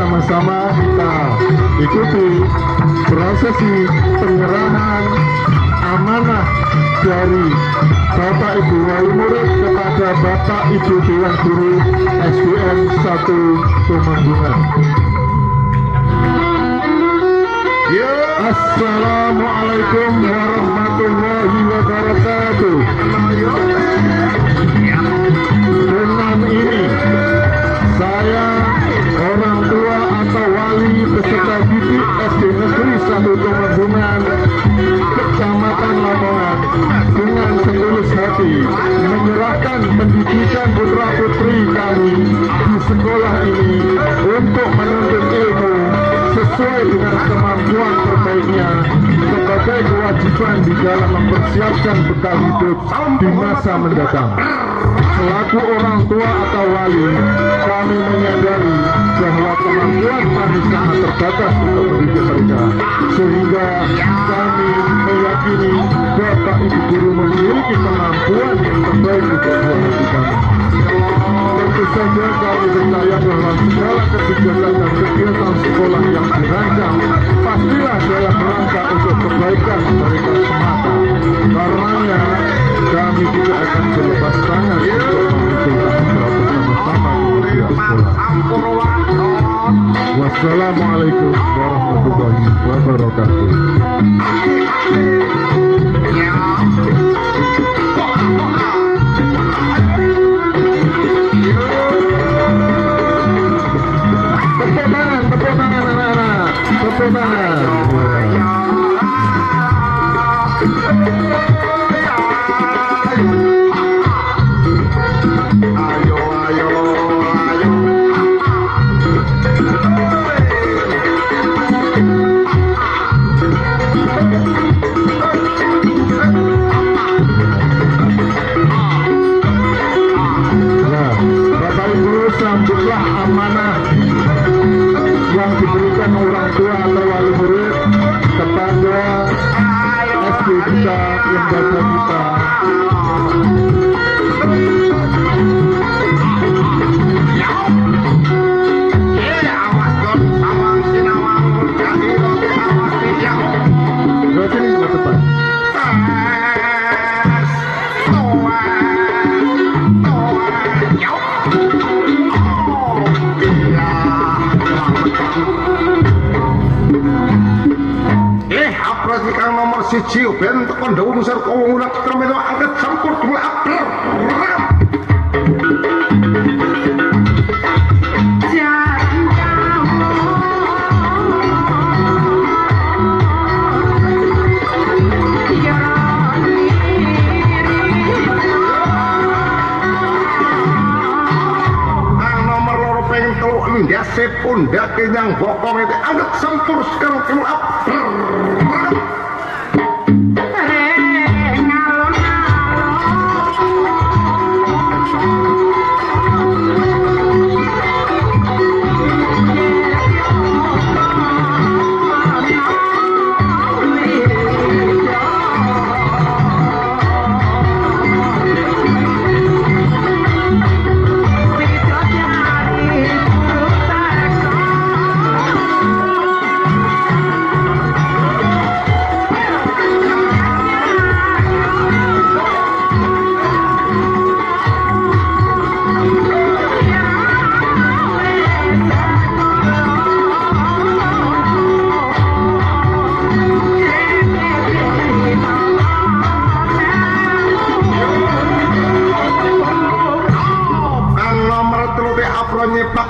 bersama-sama kita ikuti prosesi penyerahan amanah dari Bapak Ibu Wali Murid kepada Bapak Ibu Dewan Guru SDN 1 Tumenggungan. Assalamualaikum warahmatullahi wabarakatuh. Dengan ini saya, orang tua atau wali peserta didik SD Negeri 1 Tumenggungan, Kecamatan Lamongan, dengan setulus hati menyerahkan pendidikan putra putri kami di sekolah ini untuk menuntut ilmu sesuai dengan kemampuan terbaiknya sebagai kewajiban di dalam mempersiapkan bekal hidup di masa mendatang. Selaku orang tua atau wali, kami menyadari bahwa kemampuan kami sangat terbatas untuk mendidik mereka, sehingga kami meyakini Bapak Ibu Guru memiliki kemampuan yang terbaik untuk mendidik kami. Tentu saja kami percaya bahwa segala kebijakan dan kegiatan sekolah yang dirancang pastilah dalam rangka untuk kebaikan mereka semata. Karenanya kami tidak akan berlepas tangan untuk mengumpulkan bersama-sama di media sekolah. Wassalamualaikum warahmatullahi wabarakatuh. Tepuk tangan anak-anak, tepuk tangan. Sambutlah amanah yang diberikan orang tua atau wali murid kepada SD kita, lembaga kita. Nomor siji ben tekan dawa nusar kawung unak termelo angkat sampur dua apel nomor loro pengen telu ndase pundak kenyang bokong itu angkat sampur sekarang dua apel.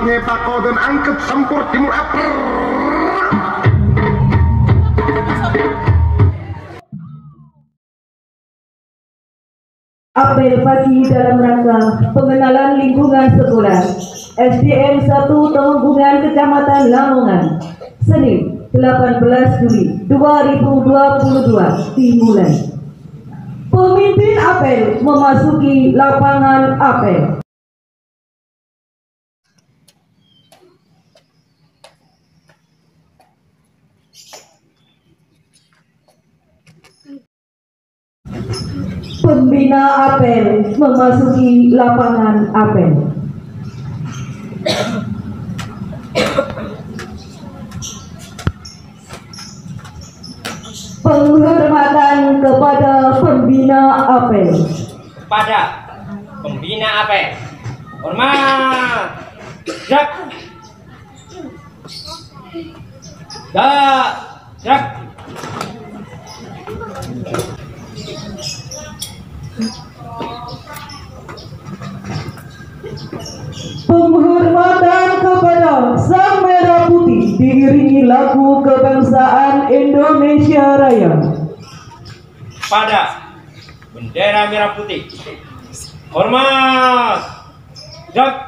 Nyepak kau dan angkat sempur timur apel. Apel pagi dalam rangka pengenalan lingkungan sekolah SDN 1 Tumenggungan Kecamatan Lamongan Senin 18 Juli 2022 dimulai. Pemimpin apel memasuki lapangan apel. Pembina apel memasuki lapangan apel. Pembina apel. Kepada pembina apel. Hormat. Jak. Jak. Penghormatan kepada Sang Merah Putih diiringi lagu kebangsaan Indonesia Raya. Pada bendera merah putih. Hormat. Jak.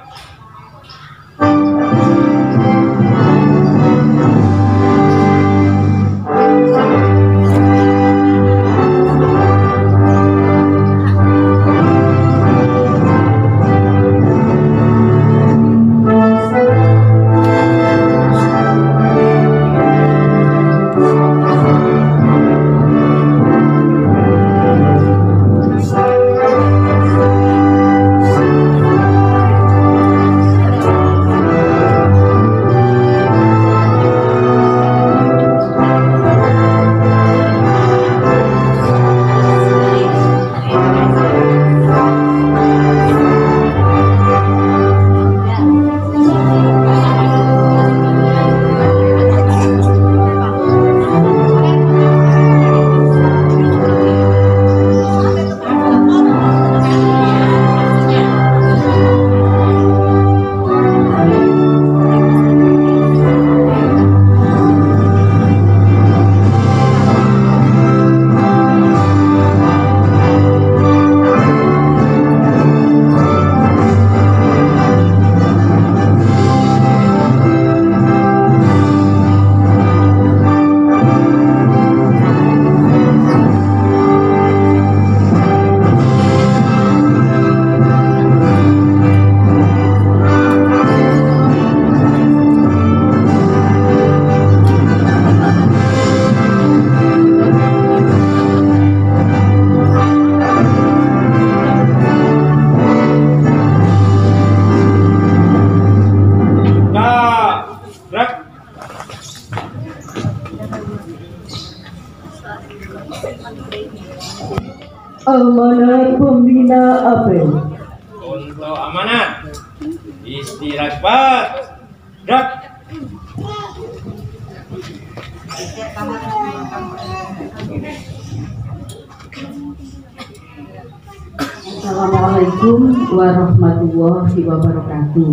Amanat pembina apel. Untuk amanat istirahat. Jak. Assalamualaikum warahmatullahi wabarakatuh.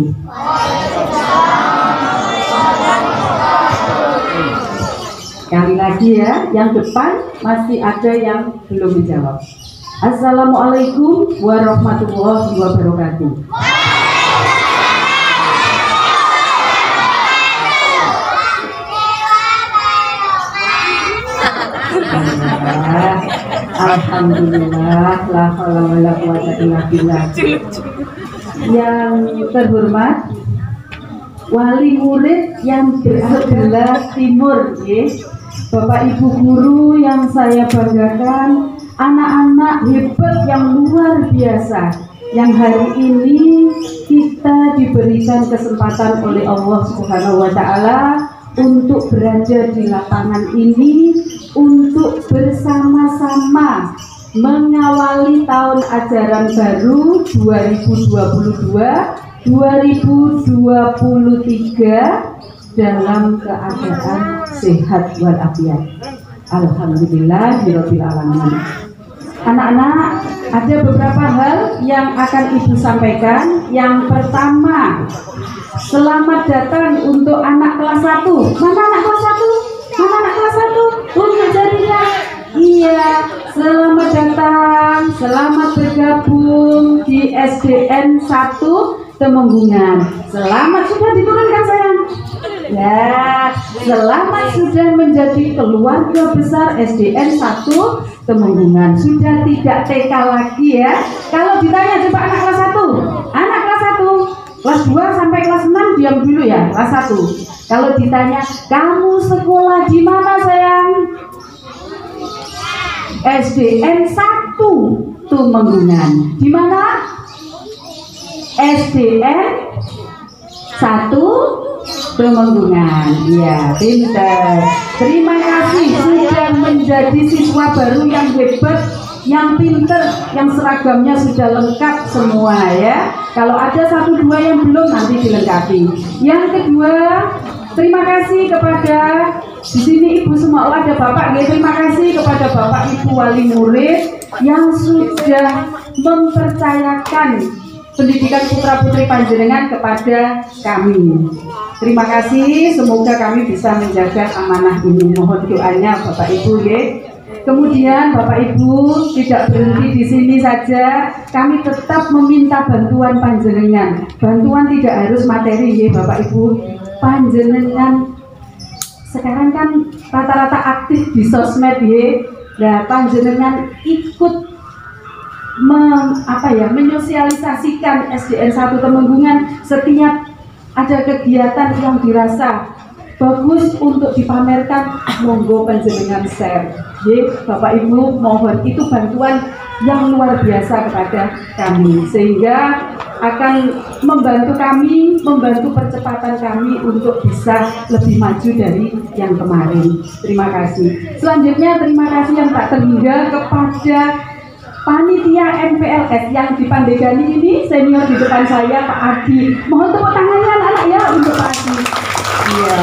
Sekali lagi ya, yang depan masih ada yang belum menjawab. Assalamualaikum warahmatullahi wabarakatuh. Alhamdulillah, la haula wala quwwata illa billah. Yang terhormat wali murid yang berada timur, Bapak Ibu guru yang saya banggakan, anak-anak hebat yang luar biasa, yang hari ini kita diberikan kesempatan oleh Allah Subhanahu wa Ta'ala untuk berada di lapangan ini, untuk bersama-sama mengawali tahun ajaran baru 2022-2023 dalam keadaan sehat walafiat. Alhamdulillah birabbil alamin. Anak-anak, ada beberapa hal yang akan Ibu sampaikan. Yang pertama, selamat datang untuk anak kelas 1. Mana anak kelas 1? Mana anak kelas 1? Tunjuk jarinya. Iya, selamat datang, selamat bergabung di SDN 1 Temenggungan. Selamat sudah diturunkan sayang. Ya, selamat sudah menjadi keluarga besar SDN 1 Temenggungan. Sudah tidak TK lagi ya. Kalau ditanya coba anak kelas 1, anak kelas 1, kelas 2 sampai kelas 6 diam dulu ya, kelas 1. Kalau ditanya kamu sekolah di mana sayang? SDN 1 Temenggungan. Di mana? SDN 1 Temenggungan. Ya, pintar. Terima kasih sudah menjadi siswa baru yang hebat yang pinter, yang seragamnya sudah lengkap semua ya. Kalau ada 1-2 yang belum, nanti dilengkapi. Yang kedua, terima kasih kepada di sini ibu semua, ada bapak, terima kasih kepada bapak ibu wali murid yang sudah mempercayakan pendidikan putra putri panjenengan kepada kami. Terima kasih, semoga kami bisa menjaga amanah ini. Mohon doanya bapak ibu ya. Kemudian bapak ibu tidak berhenti di sini saja, kami tetap meminta bantuan panjenengan. Bantuan tidak harus materi ya bapak ibu. Panjenengan sekarang kan rata-rata aktif di sosmed ya. Nah, panjenengan ikut menyosialisasikan SDN 1 Temenggungan. Setiap ada kegiatan yang dirasa bagus untuk dipamerkan, monggo panjenengan share. Bapak Ibu mohon, itu bantuan yang luar biasa kepada kami, sehingga akan membantu kami, membantu percepatan kami untuk bisa lebih maju dari yang kemarin. Terima kasih. Selanjutnya terima kasih yang tak terhingga kepada panitia MPLS yang di Pandegani ini, senior di depan saya Pak Adi. Mohon tepuk tangannya anak-anak ya untuk Pak Adi. Iya.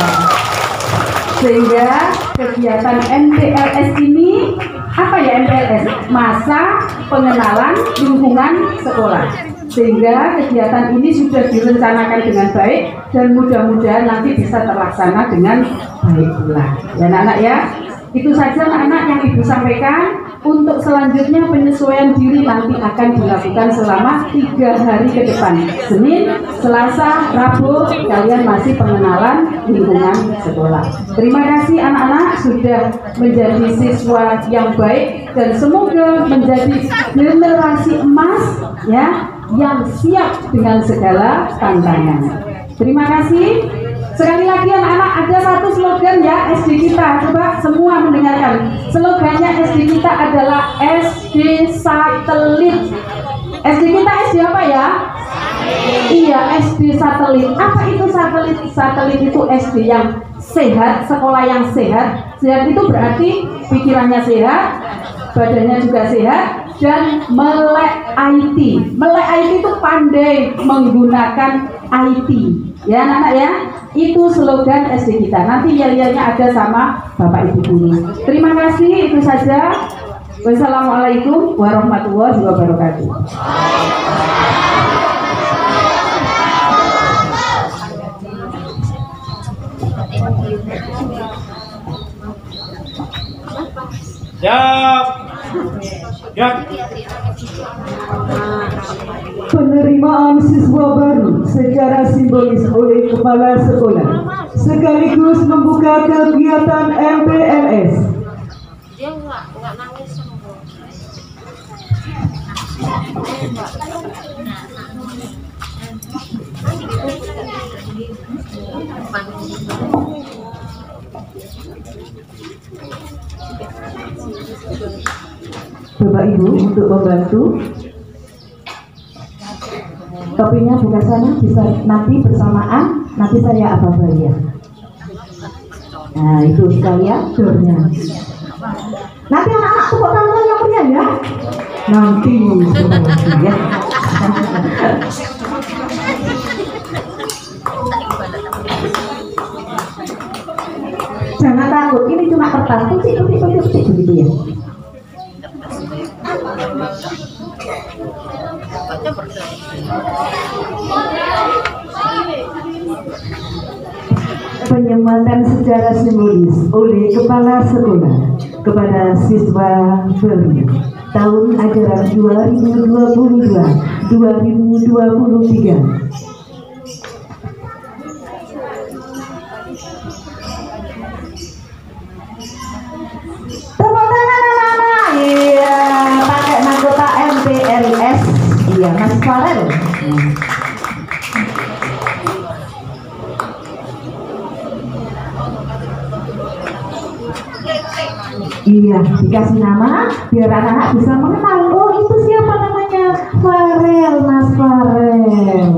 Sehingga kegiatan MPLS ini, apa ya MPLS? Masa pengenalan lingkungan sekolah. Sehingga kegiatan ini sudah direncanakan dengan baik dan mudah-mudahan nanti bisa terlaksana dengan baik pula. Ya anak-anak ya. Itu saja anak-anak yang Ibu sampaikan. Untuk selanjutnya penyesuaian diri nanti akan dilakukan selama 3 hari ke depan. Senin, Selasa, Rabu, kalian masih pengenalan lingkungan sekolah. Terima kasih anak-anak sudah menjadi siswa yang baik dan semoga menjadi generasi emas ya, yang siap dengan segala tantangan. Terima kasih. Sekali lagi anak-anak, ada satu slogan ya SD kita, coba semua mendengarkan. Slogannya SD kita adalah SD Satelit. SD kita SD apa ya? Iya, SD Satelit. Apa itu satelit? Satelit itu SD yang sehat, sekolah yang sehat. Sehat itu berarti pikirannya sehat, badannya juga sehat, dan melek IT. Melek IT itu pandai menggunakan IT. Ya anak-anak ya, itu slogan SD kita. Nanti yel-yelnya ada sama Bapak Ibu guru. Terima kasih, itu saja. Wassalamualaikum warahmatullahi wabarakatuh. Siap. Penerimaan siswa baru secara simbolis oleh kepala sekolah sekaligus membuka kegiatan MPLS. Dia enggak nangis sembuh. Bapak Ibu untuk membantu topinya buka sana, bisa nanti bersamaan, nanti saya apa ya. Nah itu sekalian dornya. Nanti anak-anak tepuk tangan yang punya ya. Nanti ya. Jangan takut, ini cuma kertas, kucing begitu ya. Penyematan secara simbolis oleh kepala sekolah kepada siswa baru tahun ajaran 2022-2023. Iya, Mas Farel. Iya, dikasih nama biar anak-anak bisa mengenal. Oh, itu siapa namanya? Farel, Mas Farel.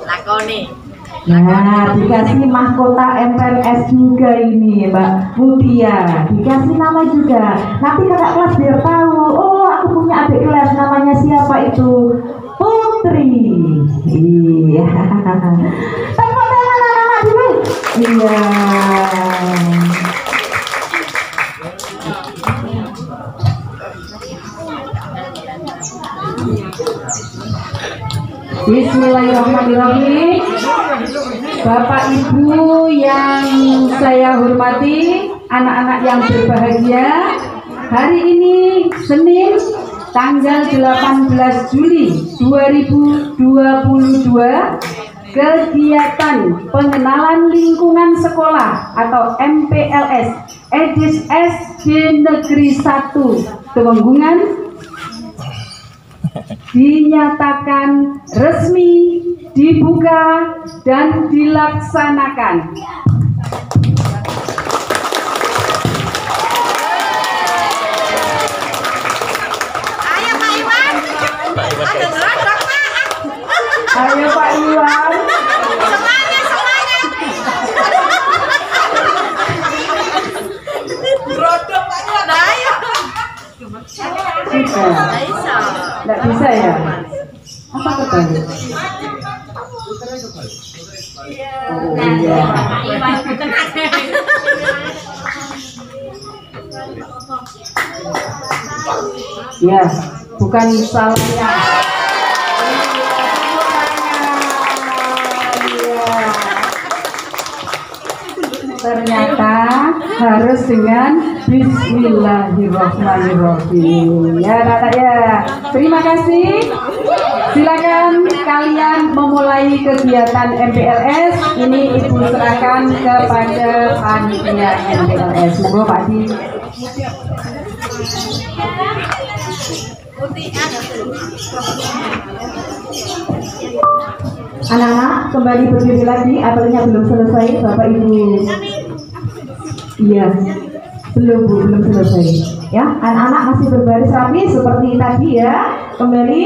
Lakoni. Nah, dikasih mahkota MPLS juga ini Mbak Mutia, dikasih nama juga. Nanti kakak kelas biar tahu, oh aku punya adik kelas namanya siapa itu, Putri. Iya. Tepuk tangan anak-anak dulu. Iya. Bismillahirrahmanirrahim. Bapak Ibu yang saya hormati, anak-anak yang berbahagia, hari ini Senin tanggal 18 Juli 2022, kegiatan pengenalan lingkungan sekolah atau MPLS Edis SD Negeri 1 Temenggungan dinyatakan resmi dibuka dan dilaksanakan. Ayo Pak Iwan. Ada gerak Pak. Ayo Pak Iwan. Semuanya. Brodok Pak Iwan. Ayo. Bisa. Nggak bisa ya? Apa kebalik? Oh iya. Ya, bukan salahnya. Ternyata harus dengan Bismillahirrahmanirrahim. Ya, anak ya. Terima kasih. Silakan kalian memulai kegiatan MPLS. Ini Ibu serahkan kepada panitia MPLS. Monggo Pak Di. Anak-anak kembali berdiri lagi, apelnya belum selesai Bapak Ibu. Iya, belum Bu, belum selesai. Ya, anak-anak masih berbaris rapi seperti tadi ya. Kembali,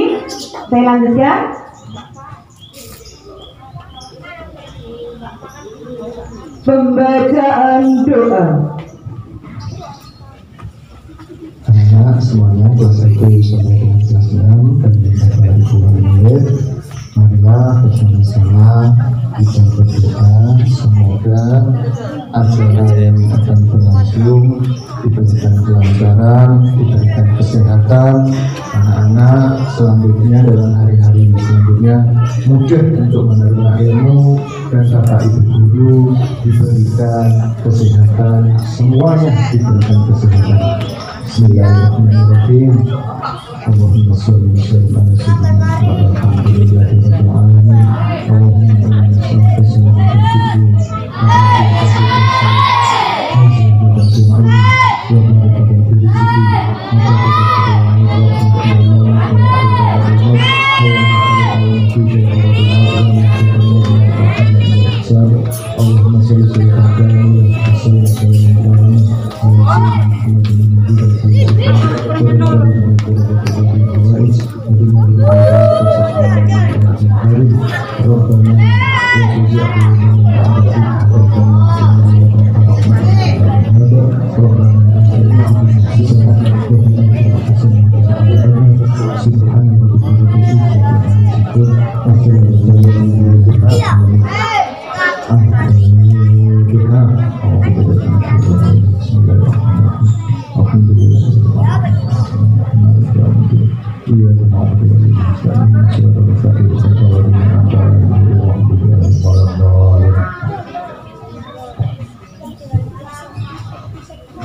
saya lanjutkan. Pembacaan doa. Anak-anak semuanya kelas 1 sampai dengan kelas 6 dan Bapak Ibu Murid, marilah bersama-sama kita berdoa semoga acara yang akan berlangsung diberikan kelancaran, diberikan kesehatan, anak-anak selanjutnya dalam hari-hari selanjutnya mudah untuk menerima ilmu dan Bapak Ibu guru diberikan kesehatan, semuanya diberikan kesehatan. Bismillahirrahmanirrahim. Allahumma sholli wa sallim ala sayyidina Muhammad alhamdulillahirabbil alamin. Allahumma inna nas'aluka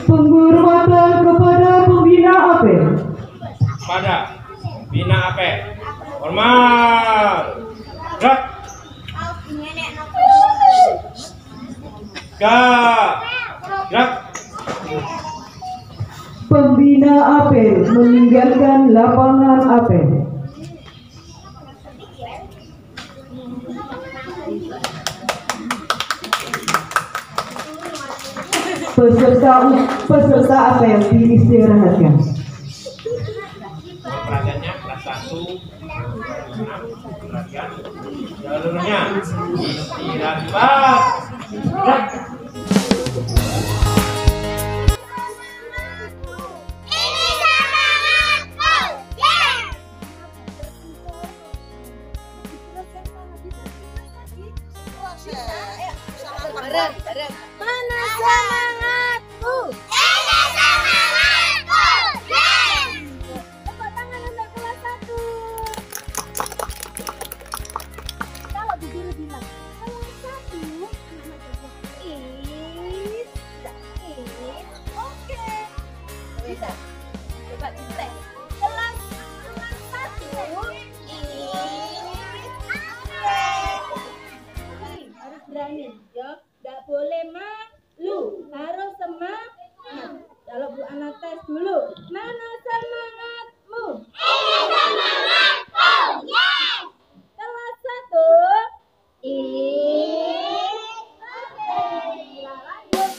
Penghormatan kepada pembina APE. Pada pembina APE. Hormat. Gerak. Gerak. Pembina APE meninggalkan lapangan APE. Peserta APE diistirahatkan. Perhatiannya kelas 1 Perhatian jalurnya. Istirahat. Gerak. Bareng. Mana semangatmu? Ini semangatku. Tepuk tangan untuk kelas 1. Kalau di guru bilang kelas 1 is. Oke. Bisa. Coba dites. Kelas 1 is. Harus berani, ya. Nggak boleh malu, harus semangat. Kalau Bu Ana tes dulu, mana semangatmu? Ini semangatku. Yes. Kelas 1 is. Oke, lanjut.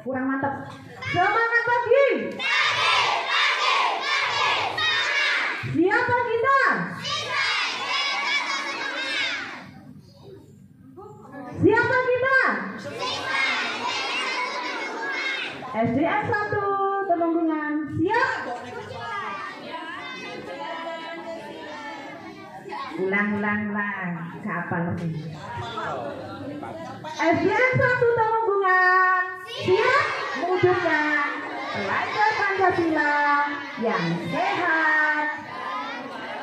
Kurang mantap. Semangat pagi. Siapa kita? Siapa kita? SDN 1 Temanggungan. Siap? Ulang. Kapan lagi? SDN 1 Temanggungan. Siap mewujudkan pelajar Pancasila yang sehat,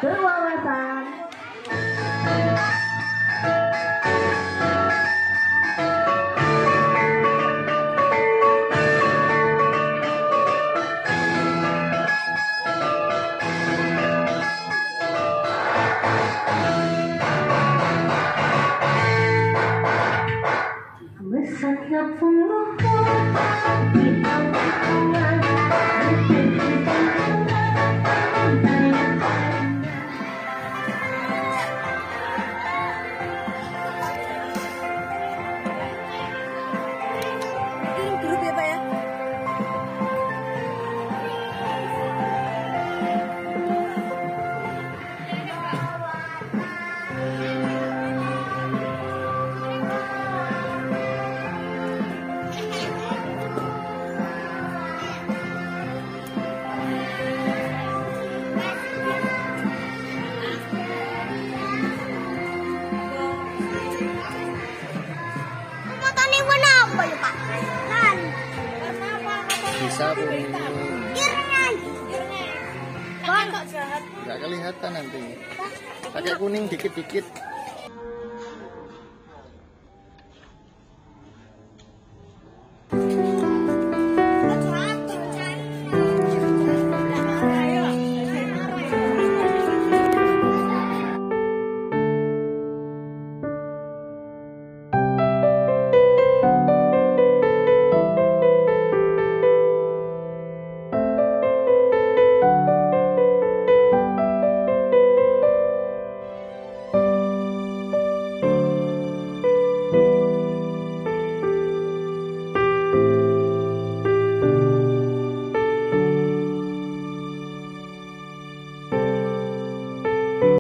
berwawasan. Bisa kuning. Nggak kelihatan nanti. Pakai kuning dikit-dikit.